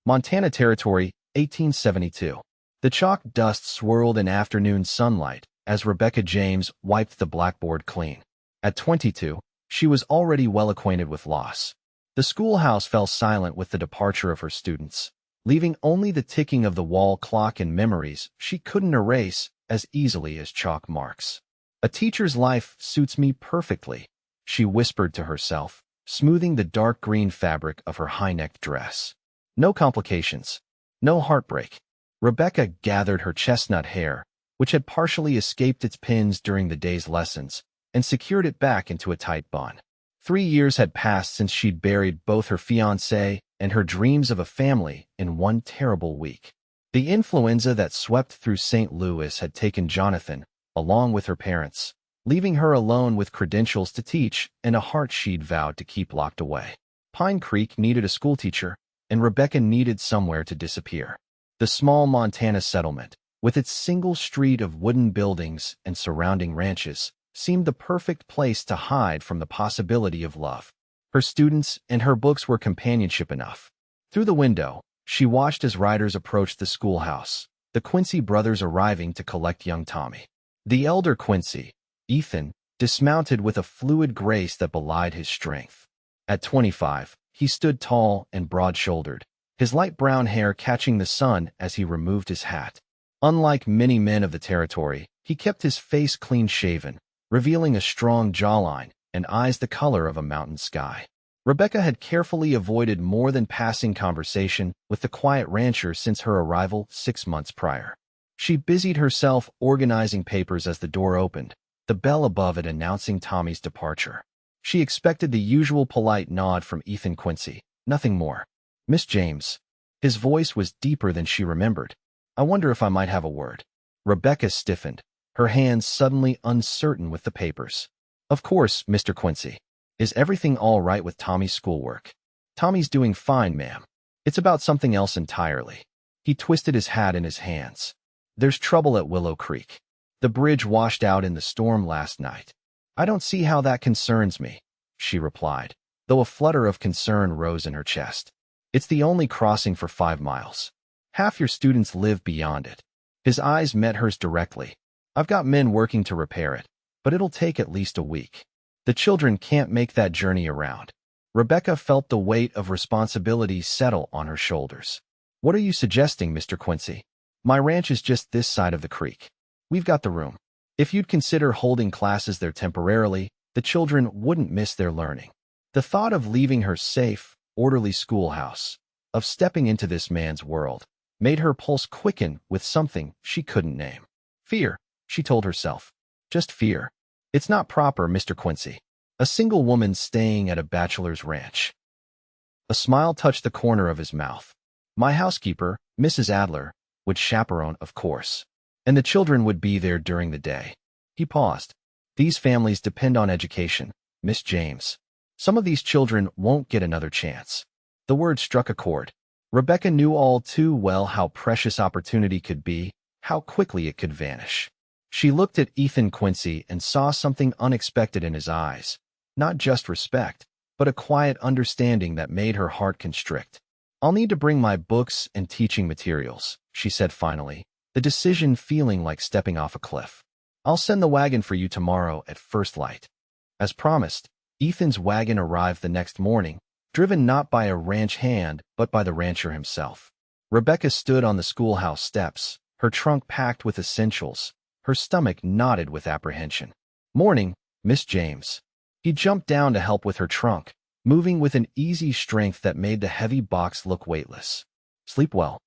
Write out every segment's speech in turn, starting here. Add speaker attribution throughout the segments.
Speaker 1: Montana Territory, 1872. The chalk dust swirled in afternoon sunlight as Rebecca James wiped the blackboard clean. At 22, she was already well acquainted with loss. The schoolhouse fell silent with the departure of her students, leaving only the ticking of the wall clock and memories she couldn't erase as easily as chalk marks. "A teacher's life suits me perfectly," she whispered to herself, smoothing the dark green fabric of her high-necked dress. No complications, no heartbreak. Rebecca gathered her chestnut hair, which had partially escaped its pins during the day's lessons, and secured it back into a tight bun. 3 years had passed since she'd buried both her fiancé and her dreams of a family in one terrible week. The influenza that swept through St. Louis had taken Jonathan, along with her parents, leaving her alone with credentials to teach and a heart she'd vowed to keep locked away. Pine Creek needed a schoolteacher, and Rebecca needed somewhere to disappear. The small Montana settlement, with its single street of wooden buildings and surrounding ranches, seemed the perfect place to hide from the possibility of love. Her students and her books were companionship enough. Through the window, she watched as riders approached the schoolhouse, the Quincy brothers arriving to collect young Tommy. The elder Quincy, Ethan, dismounted with a fluid grace that belied his strength. At 25, he stood tall and broad-shouldered, his light brown hair catching the sun as he removed his hat. Unlike many men of the territory, he kept his face clean-shaven, revealing a strong jawline and eyes the color of a mountain sky. Rebecca had carefully avoided more than passing conversation with the quiet rancher since her arrival 6 months prior. She busied herself organizing papers as the door opened, the bell above it announcing Tommy's departure. She expected the usual polite nod from Ethan Quincy, nothing more. "Miss James." His voice was deeper than she remembered. "I wonder if I might have a word." Rebecca stiffened, her hands suddenly uncertain with the papers. "Of course, Mr. Quincy. Is everything all right with Tommy's schoolwork?" "Tommy's doing fine, ma'am. It's about something else entirely." He twisted his hat in his hands. "There's trouble at Willow Creek. The bridge washed out in the storm last night." "I don't see how that concerns me," she replied, though a flutter of concern rose in her chest. "It's the only crossing for 5 miles. Half your students live beyond it." His eyes met hers directly. "I've got men working to repair it, but it'll take at least a week. The children can't make that journey around." Rebecca felt the weight of responsibility settle on her shoulders. "What are you suggesting, Mr. Quincy?" "My ranch is just this side of the creek. We've got the room. If you'd consider holding classes there temporarily, the children wouldn't miss their learning." The thought of leaving her safe, orderly schoolhouse, of stepping into this man's world, made her pulse quicken with something she couldn't name. Fear, she told herself. Just fear. "It's not proper, Mr. Quincy. A single woman staying at a bachelor's ranch." A smile touched the corner of his mouth. "My housekeeper, Mrs. Adler, would chaperone, of course. And the children would be there during the day." He paused. "These families depend on education, Miss James. Some of these children won't get another chance." The word struck a chord. Rebecca knew all too well how precious opportunity could be, how quickly it could vanish. She looked at Ethan Quincy and saw something unexpected in his eyes. Not just respect, but a quiet understanding that made her heart constrict. "I'll need to bring my books and teaching materials," she said finally, the decision feeling like stepping off a cliff. "I'll send the wagon for you tomorrow at first light." As promised, Ethan's wagon arrived the next morning, driven not by a ranch hand but by the rancher himself. Rebecca stood on the schoolhouse steps, her trunk packed with essentials, her stomach knotted with apprehension. "Morning, Miss James." He jumped down to help with her trunk, moving with an easy strength that made the heavy box look weightless. "Sleep well?"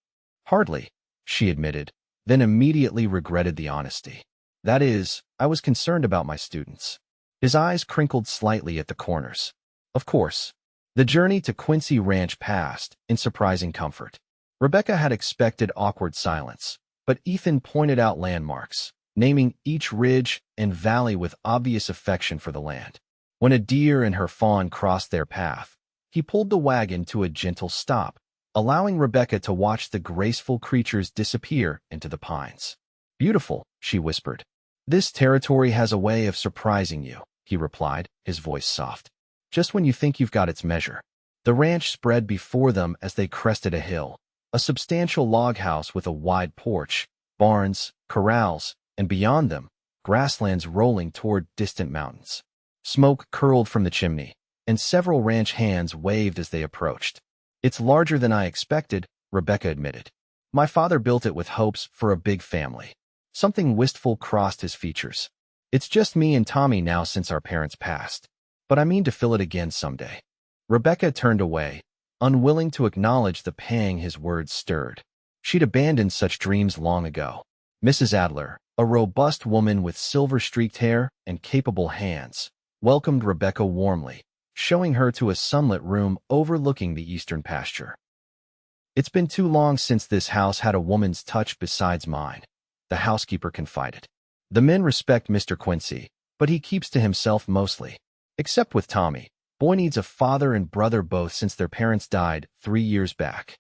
Speaker 1: "Hardly," she admitted, then immediately regretted the honesty. "That is, I was concerned about my students." His eyes crinkled slightly at the corners. "Of course." The journey to Quincy Ranch passed in surprising comfort. Rebecca had expected awkward silence, but Ethan pointed out landmarks, naming each ridge and valley with obvious affection for the land. When a deer and her fawn crossed their path, he pulled the wagon to a gentle stop, allowing Rebecca to watch the graceful creatures disappear into the pines. "Beautiful," she whispered. "This territory has a way of surprising you," he replied, his voice soft. "Just when you think you've got its measure." The ranch spread before them as they crested a hill, A substantial log house with a wide porch, barns, corrals, and beyond them, grasslands rolling toward distant mountains. Smoke curled from the chimney, and several ranch hands waved as they approached. "It's larger than I expected," Rebecca admitted. "My father built it with hopes for a big family." Something wistful crossed his features. "It's just me and Tommy now since our parents passed. But I mean to fill it again someday." Rebecca turned away, unwilling to acknowledge the pang his words stirred. She'd abandoned such dreams long ago. Mrs. Adler, a robust woman with silver-streaked hair and capable hands, welcomed Rebecca warmly, showing her to a sunlit room overlooking the eastern pasture. "It's been too long since this house had a woman's touch besides mine," the housekeeper confided. "The men respect Mr. Quincy, but he keeps to himself mostly. Except with Tommy. Boy needs a father and brother both since their parents died 3 years back."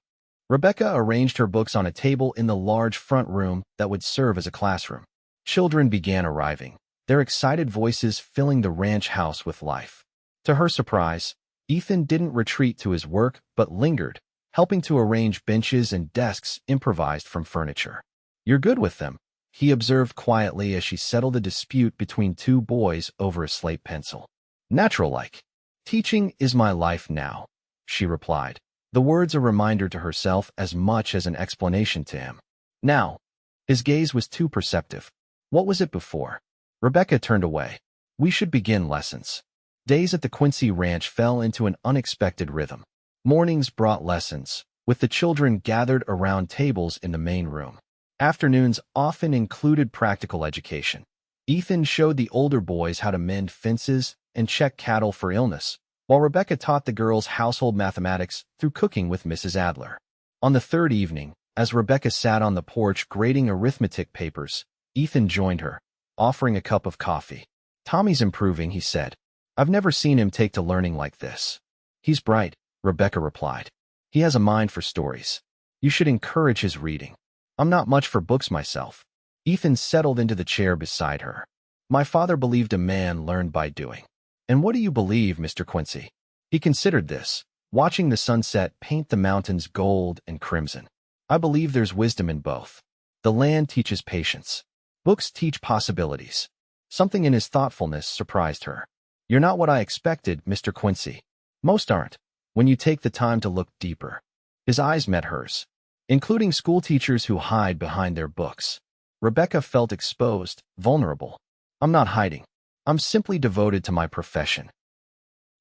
Speaker 1: Rebecca arranged her books on a table in the large front room that would serve as a classroom. Children began arriving, their excited voices filling the ranch house with life. To her surprise, Ethan didn't retreat to his work but lingered, helping to arrange benches and desks improvised from furniture. "You're good with them," he observed quietly as she settled a dispute between two boys over a slate pencil. "Natural-like. Teaching is my life now," she replied, the words a reminder to herself as much as an explanation to him. Now, his gaze was too perceptive. What was it before? Rebecca turned away. "We should begin lessons." Days at the Quincy Ranch fell into an unexpected rhythm. Mornings brought lessons, with the children gathered around tables in the main room. Afternoons often included practical education. Ethan showed the older boys how to mend fences and check cattle for illness, while Rebecca taught the girls household mathematics through cooking with Mrs. Adler. On the third evening, as Rebecca sat on the porch grading arithmetic papers, Ethan joined her, offering a cup of coffee. "Tommy's improving," he said. "I've never seen him take to learning like this." "He's bright," Rebecca replied. "He has a mind for stories. You should encourage his reading." "I'm not much for books myself." Ethan settled into the chair beside her. "My father believed a man learned by doing." "And what do you believe, Mr. Quincy?" He considered this, watching the sunset paint the mountains gold and crimson. "I believe there's wisdom in both. The land teaches patience. Books teach possibilities." Something in his thoughtfulness surprised her. "You're not what I expected, Mr. Quincy. Most aren't, when you take the time to look deeper." His eyes met hers, including schoolteachers who hide behind their books. Rebecca felt exposed, vulnerable. "I'm not hiding. I'm simply devoted to my profession."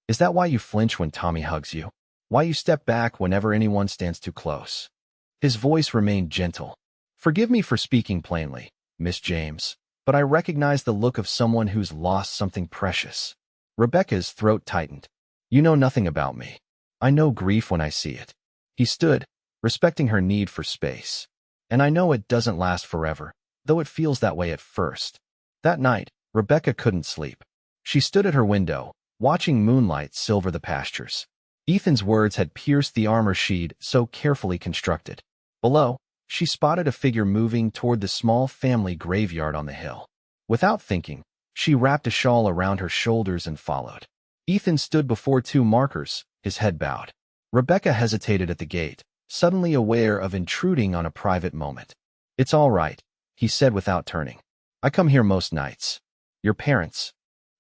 Speaker 1: "Is that why you flinch when Tommy hugs you? Why you step back whenever anyone stands too close?" His voice remained gentle. "Forgive me for speaking plainly, Miss James, but I recognize the look of someone who's lost something precious." Rebecca's throat tightened. "You know nothing about me. I know grief when I see it." He stood, respecting her need for space. "And I know it doesn't last forever, though it feels that way at first." That night, Rebecca couldn't sleep. She stood at her window, watching moonlight silver the pastures. Ethan's words had pierced the armor she'd so carefully constructed. Below, she spotted a figure moving toward the small family graveyard on the hill. Without thinking, she wrapped a shawl around her shoulders and followed. Ethan stood before two markers, his head bowed. Rebecca hesitated at the gate, suddenly aware of intruding on a private moment. "It's all right," he said without turning. "I come here most nights." "Your parents?"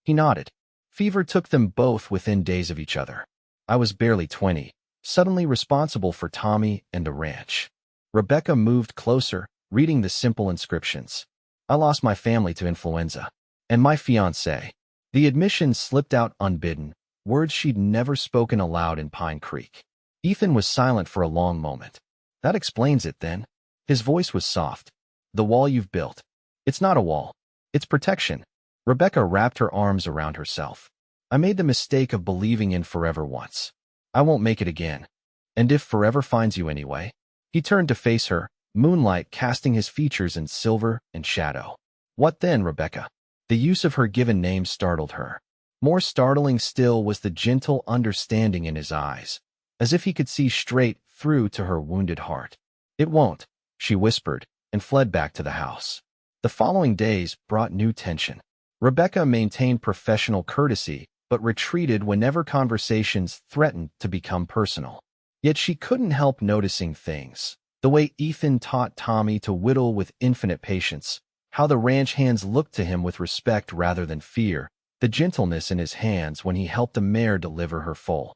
Speaker 1: He nodded. "Fever took them both within days of each other. I was barely 20, suddenly responsible for Tommy and the ranch." Rebecca moved closer, reading the simple inscriptions. "I lost my family to influenza. And my fiancé." The admission slipped out unbidden, words she'd never spoken aloud in Pine Creek. Ethan was silent for a long moment. "That explains it, then." His voice was soft. "The wall you've built. It's not a wall. It's protection." Rebecca wrapped her arms around herself. "I made the mistake of believing in forever once. I won't make it again. And if forever finds you anyway?" He turned to face her, moonlight casting his features in silver and shadow. "What then, Rebecca?" The use of her given name startled her. More startling still was the gentle understanding in his eyes, as if he could see straight through to her wounded heart. "It won't," she whispered, and fled back to the house. The following days brought new tension. Rebecca maintained professional courtesy, but retreated whenever conversations threatened to become personal. Yet she couldn't help noticing things. The way Ethan taught Tommy to whittle with infinite patience, how the ranch hands looked to him with respect rather than fear, the gentleness in his hands when he helped the mare deliver her foal.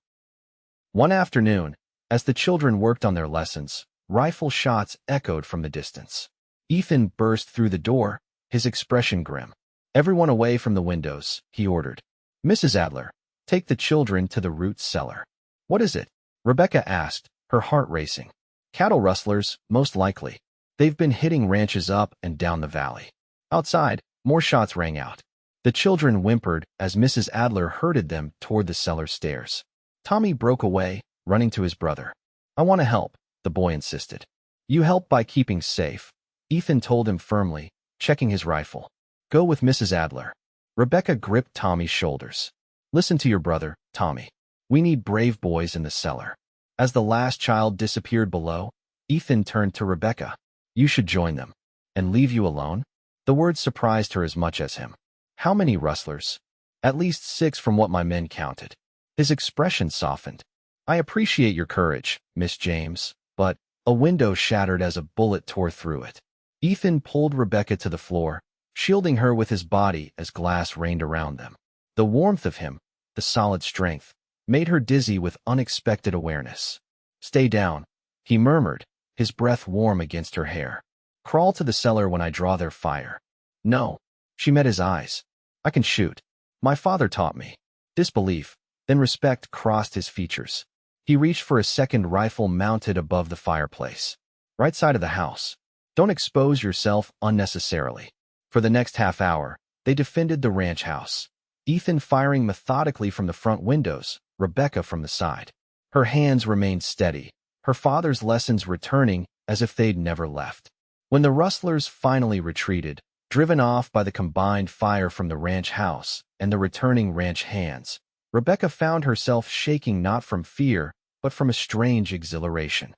Speaker 1: One afternoon, as the children worked on their lessons, rifle shots echoed from the distance. Ethan burst through the door, his expression grim. "Everyone away from the windows," he ordered. "Mrs. Adler, take the children to the root cellar." "What is it?" Rebecca asked, her heart racing. "Cattle rustlers, most likely. They've been hitting ranches up and down the valley." Outside, more shots rang out. The children whimpered as Mrs. Adler herded them toward the cellar stairs. Tommy broke away, running to his brother. "I want to help," the boy insisted. "You help by keeping safe," Ethan told him firmly, checking his rifle. "Go with Mrs. Adler." Rebecca gripped Tommy's shoulders. "Listen to your brother, Tommy. We need brave boys in the cellar." As the last child disappeared below, Ethan turned to Rebecca. "You should join them." "And leave you alone?" The words surprised her as much as him. "How many rustlers?" "At least 6 from what my men counted." His expression softened. "I appreciate your courage, Miss James, but—" A window shattered as a bullet tore through it. Ethan pulled Rebecca to the floor, shielding her with his body as glass rained around them. The warmth of him, the solid strength, made her dizzy with unexpected awareness. "Stay down," he murmured, his breath warm against her hair. "Crawl to the cellar when I draw their fire." "No." She met his eyes. "I can shoot. My father taught me." Disbelief, then respect crossed his features. He reached for a second rifle mounted above the fireplace. "Right side of the house. Don't expose yourself unnecessarily." For the next half hour, they defended the ranch house. Ethan firing methodically from the front windows, Rebecca from the side. Her hands remained steady, her father's lessons returning as if they'd never left. When the rustlers finally retreated, driven off by the combined fire from the ranch house and the returning ranch hands, Rebecca found herself shaking not from fear, but from a strange exhilaration.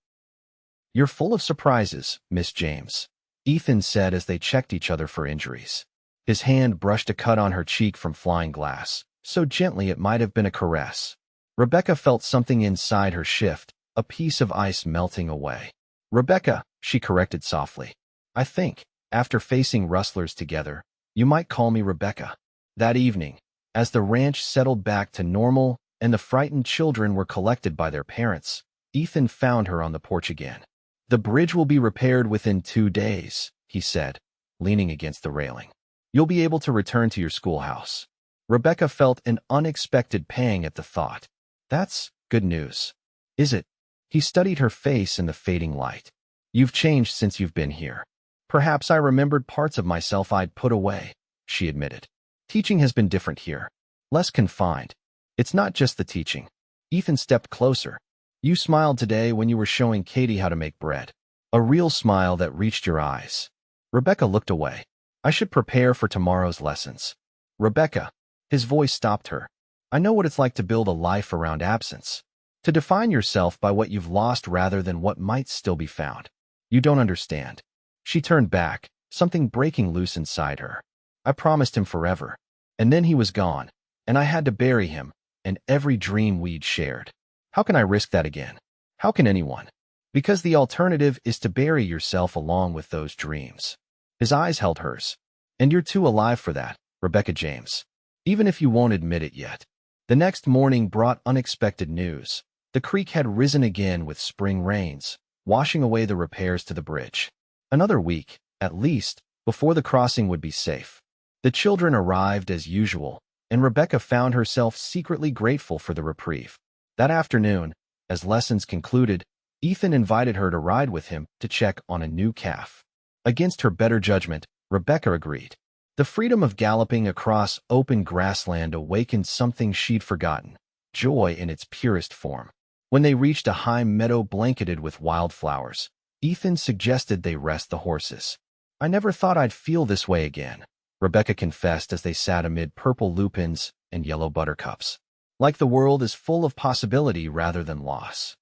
Speaker 1: "You're full of surprises, Miss James," Ethan said as they checked each other for injuries. His hand brushed a cut on her cheek from flying glass, so gently it might have been a caress. Rebecca felt something inside her shift, a piece of ice melting away. "Rebecca," she corrected softly. "I think, after facing rustlers together, you might call me Rebecca." That evening, as the ranch settled back to normal and the frightened children were collected by their parents, Ethan found her on the porch again. "The bridge will be repaired within 2 days," he said, leaning against the railing. "You'll be able to return to your schoolhouse." Rebecca felt an unexpected pang at the thought. "That's good news." "Is it?" He studied her face in the fading light. "You've changed since you've been here." "Perhaps I remembered parts of myself I'd put away," she admitted. "Teaching has been different here. Less confined." "It's not just the teaching." Ethan stepped closer. "You smiled today when you were showing Katie how to make bread. A real smile that reached your eyes." Rebecca looked away. "I should prepare for tomorrow's lessons." "Rebecca." His voice stopped her. "I know what it's like to build a life around absence. To define yourself by what you've lost rather than what might still be found. You don't understand." She turned back, something breaking loose inside her. "I promised him forever. And then he was gone. And I had to bury him, and every dream we'd shared. How can I risk that again? How can anyone? Because the alternative is to bury yourself along with those dreams." His eyes held hers. "And you're too alive for that, Rebecca James. Even if you won't admit it yet." The next morning brought unexpected news. The creek had risen again with spring rains, washing away the repairs to the bridge. Another week, at least, before the crossing would be safe. The children arrived as usual, and Rebecca found herself secretly grateful for the reprieve. That afternoon, as lessons concluded, Ethan invited her to ride with him to check on a new calf. Against her better judgment, Rebecca agreed. The freedom of galloping across open grassland awakened something she'd forgotten, joy in its purest form. When they reached a high meadow blanketed with wildflowers, Ethan suggested they rest the horses. "I never thought I'd feel this way again," Rebecca confessed as they sat amid purple lupins and yellow buttercups. "Like the world is full of possibility rather than loss.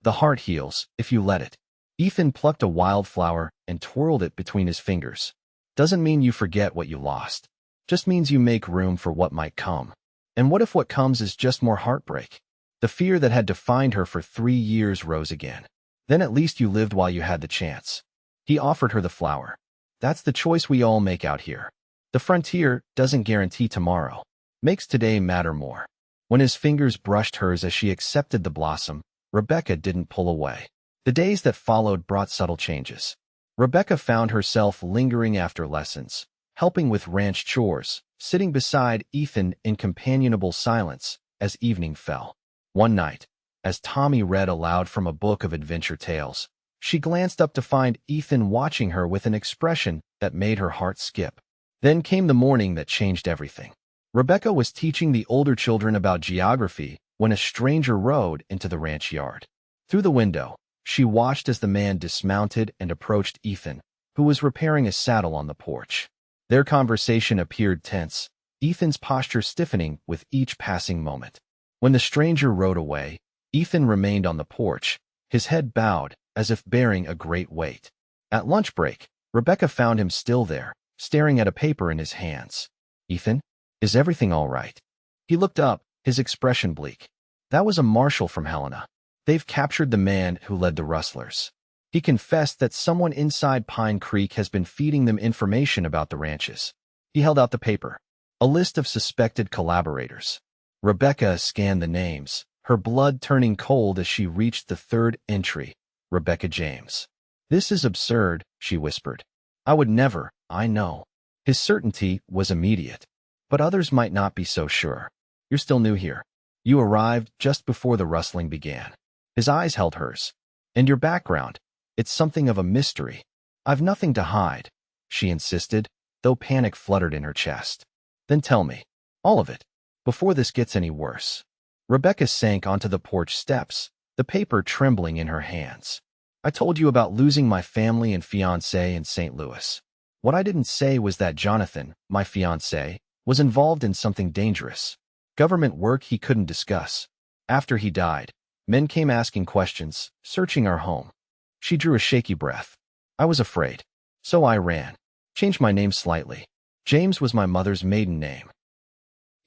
Speaker 1: The heart heals, if you let it." Ethan plucked a wildflower and twirled it between his fingers. "Doesn't mean you forget what you lost. Just means you make room for what might come. And what if what comes is just more heartbreak?" The fear that had defined her for 3 years rose again. Then at least you lived while you had the chance. He offered her the flower. That's the choice we all make out here. The frontier doesn't guarantee tomorrow. Makes today matter more. When his fingers brushed hers as she accepted the blossom, Rebecca didn't pull away. The days that followed brought subtle changes. Rebecca found herself lingering after lessons, helping with ranch chores, sitting beside Ethan in companionable silence as evening fell. One night, as Tommy read aloud from a book of adventure tales, she glanced up to find Ethan watching her with an expression that made her heart skip. Then came the morning that changed everything. Rebecca was teaching the older children about geography when a stranger rode into the ranch yard. Through the window, she watched as the man dismounted and approached Ethan, who was repairing a saddle on the porch. Their conversation appeared tense, Ethan's posture stiffening with each passing moment. When the stranger rode away, Ethan remained on the porch, his head bowed, as if bearing a great weight. At lunch break, Rebecca found him still there, staring at a paper in his hands. "Ethan, is everything all right?" He looked up, his expression bleak. "That was a marshal from Helena. They've captured the man who led the rustlers." He confessed that someone inside Pine Creek has been feeding them information about the ranches. He held out the paper. A list of suspected collaborators. Rebecca scanned the names, her blood turning cold as she reached the third entry, Rebecca James. "This is absurd," she whispered. "I would never, I know." His certainty was immediate. But others might not be so sure. "You're still new here. You arrived just before the rustling began." His eyes held hers. "And your background? It's something of a mystery." "I've nothing to hide," she insisted, though panic fluttered in her chest. "Then tell me. All of it. Before this gets any worse." Rebecca sank onto the porch steps, the paper trembling in her hands. "I told you about losing my family and fiancé in St. Louis. What I didn't say was that Jonathan, my fiancé, was involved in something dangerous. Government work he couldn't discuss. After he died, men came asking questions, searching our home." She drew a shaky breath. "I was afraid. So I ran. Changed my name slightly. James was my mother's maiden name."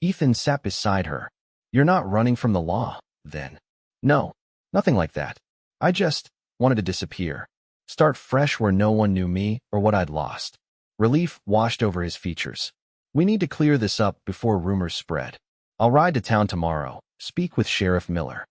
Speaker 1: Ethan sat beside her. "You're not running from the law, then?" "No, nothing like that. I just wanted to disappear. Start fresh where no one knew me or what I'd lost." Relief washed over his features. "We need to clear this up before rumors spread. I'll ride to town tomorrow, speak with Sheriff Miller."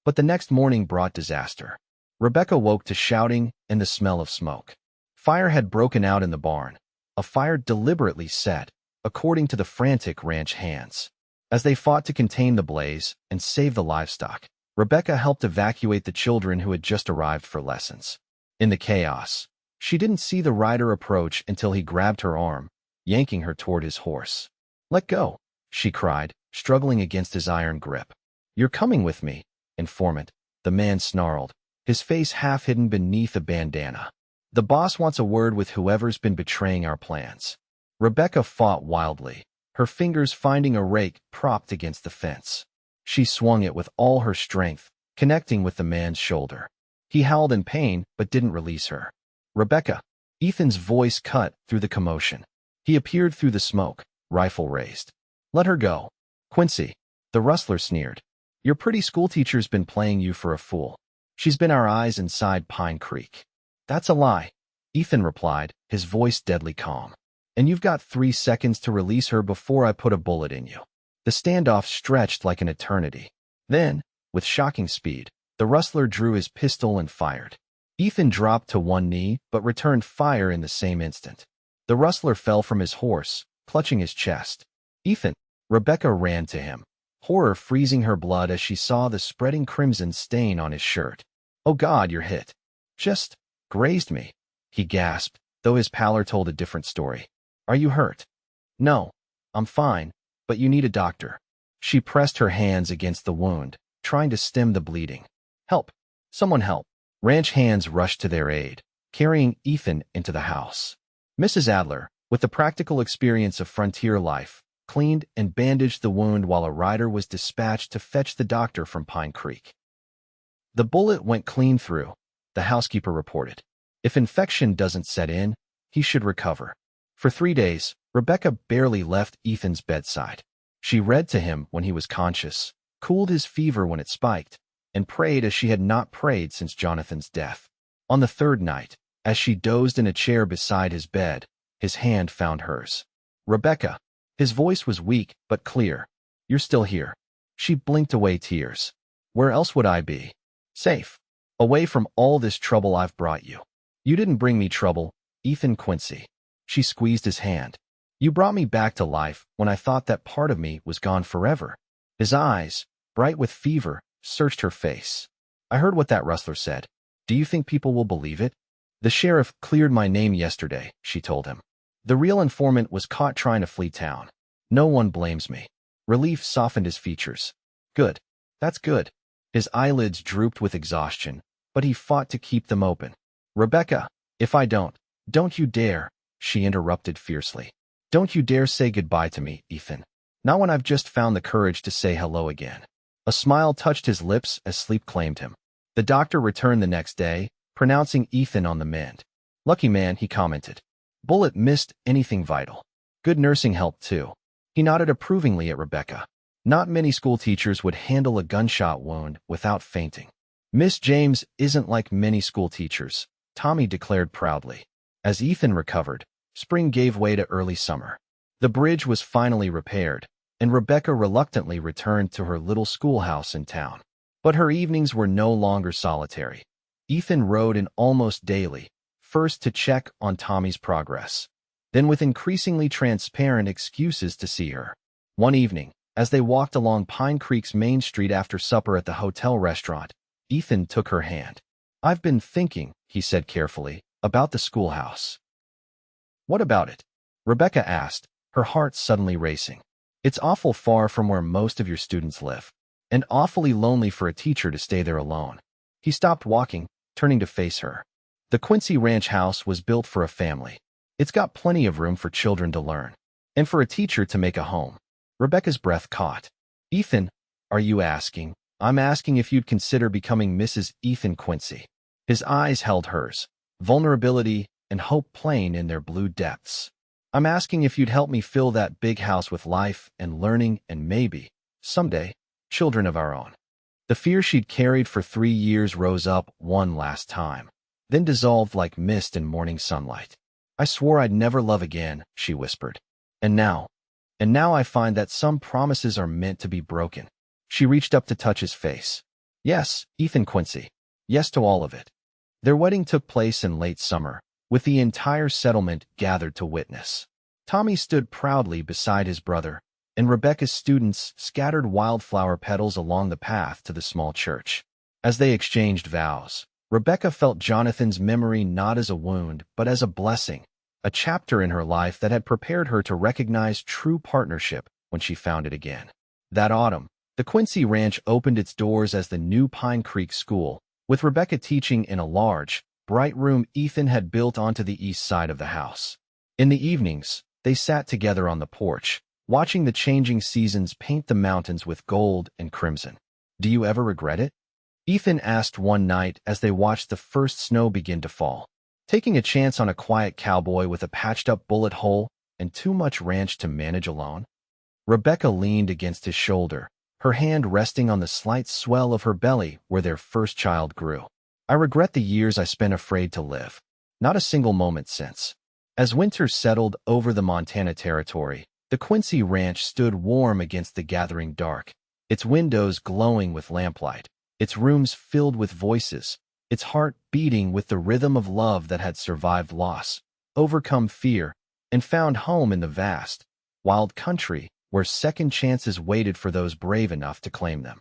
Speaker 1: But the next morning brought disaster. Rebecca woke to shouting and the smell of smoke. Fire had broken out in the barn, a fire deliberately set, according to the frantic ranch hands. As they fought to contain the blaze and save the livestock, Rebecca helped evacuate the children who had just arrived for lessons. In the chaos, she didn't see the rider approach until he grabbed her arm, yanking her toward his horse. "Let go," she cried, struggling against his iron grip. "You're coming with me, informant," the man snarled, his face half hidden beneath a bandana. "The boss wants a word with whoever's been betraying our plans." Rebecca fought wildly, her fingers finding a rake propped against the fence. She swung it with all her strength, connecting with the man's shoulder. He howled in pain but didn't release her. "Rebecca!" Ethan's voice cut through the commotion. He appeared through the smoke, rifle raised. "Let her go." "Quincy," the rustler sneered. "Your pretty schoolteacher's been playing you for a fool. She's been our eyes inside Pine Creek." "That's a lie," Ethan replied, his voice deadly calm. "And you've got 3 seconds to release her before I put a bullet in you." The standoff stretched like an eternity. Then, with shocking speed, the rustler drew his pistol and fired. Ethan dropped to one knee but returned fire in the same instant. The rustler fell from his horse, clutching his chest. "Ethan!" Rebecca ran to him, horror freezing her blood as she saw the spreading crimson stain on his shirt. "Oh God, you're hit." "Just grazed me," he gasped, though his pallor told a different story. "Are you hurt?" "No, I'm fine, but you need a doctor." She pressed her hands against the wound, trying to stem the bleeding. "Help! Someone help!" Ranch hands rushed to their aid, carrying Ethan into the house. Mrs. Adler, with the practical experience of frontier life, cleaned and bandaged the wound while a rider was dispatched to fetch the doctor from Pine Creek. "The bullet went clean through," the housekeeper reported. "If infection doesn't set in, he should recover." For 3 days, Rebecca barely left Ethan's bedside. She read to him when he was conscious, cooled his fever when it spiked, and prayed as she had not prayed since Jonathan's death. On the third night, as she dozed in a chair beside his bed, his hand found hers. "Rebecca." His voice was weak but clear. "You're still here." She blinked away tears. "Where else would I be?" "Safe. Away from all this trouble I've brought you." "You didn't bring me trouble, Ethan Quincy." She squeezed his hand. "You brought me back to life when I thought that part of me was gone forever." His eyes, bright with fever, searched her face. "I heard what that rustler said. Do you think people will believe it?" "The sheriff cleared my name yesterday," she told him. "The real informant was caught trying to flee town. No one blames me." Relief softened his features. "Good. That's good." His eyelids drooped with exhaustion, but he fought to keep them open. "Rebecca, if I don't you dare," she interrupted fiercely. "Don't you dare say goodbye to me, Ethan. Not when I've just found the courage to say hello again." A smile touched his lips as sleep claimed him. The doctor returned the next day, pronouncing Ethan on the mend. "Lucky man," he commented. "Bullet missed anything vital. Good nursing helped too." He nodded approvingly at Rebecca. Not many school teachers would handle a gunshot wound without fainting. "Miss James isn't like many school teachers," Tommy declared proudly. As Ethan recovered, spring gave way to early summer. The bridge was finally repaired, and Rebecca reluctantly returned to her little schoolhouse in town. But her evenings were no longer solitary. Ethan rode in almost daily, first to check on Tommy's progress, then with increasingly transparent excuses to see her. One evening, as they walked along Pine Creek's main street after supper at the hotel restaurant, Ethan took her hand. "I've been thinking," he said carefully, "about the schoolhouse." "What about it?" Rebecca asked, her heart suddenly racing. "It's awful far from where most of your students live, and awfully lonely for a teacher to stay there alone." He stopped walking, turning to face her. "The Quincy Ranch house was built for a family. It's got plenty of room for children to learn, and for a teacher to make a home." Rebecca's breath caught. "Ethan, are you asking?" "I'm asking if you'd consider becoming Mrs. Ethan Quincy." His eyes held hers, vulnerability and hope plain in their blue depths. "I'm asking if you'd help me fill that big house with life and learning and maybe, someday, children of our own." The fear she'd carried for 3 years rose up one last time, then dissolved like mist in morning sunlight. "I swore I'd never love again," she whispered. And now I find that some promises are meant to be broken." She reached up to touch his face. "Yes, Ethan Quincy. Yes to all of it." Their wedding took place in late summer, with the entire settlement gathered to witness. Tommy stood proudly beside his brother, and Rebecca's students scattered wildflower petals along the path to the small church. As they exchanged vows, Rebecca felt Jonathan's memory not as a wound, but as a blessing, a chapter in her life that had prepared her to recognize true partnership when she found it again. That autumn, the Quincy Ranch opened its doors as the new Pine Creek School, with Rebecca teaching in a large, bright room Ethan had built onto the east side of the house. In the evenings, they sat together on the porch, watching the changing seasons paint the mountains with gold and crimson. "Do you ever regret it?" Ethan asked one night as they watched the first snow begin to fall. "Taking a chance on a quiet cowboy with a patched-up bullet hole and too much ranch to manage alone?" Rebecca leaned against his shoulder, her hand resting on the slight swell of her belly where their first child grew. "I regret the years I spent afraid to live. Not a single moment since." As winter settled over the Montana territory, the Quincy Ranch stood warm against the gathering dark, its windows glowing with lamplight, its rooms filled with voices, its heart beating with the rhythm of love that had survived loss, overcome fear, and found home in the vast, wild country where second chances waited for those brave enough to claim them.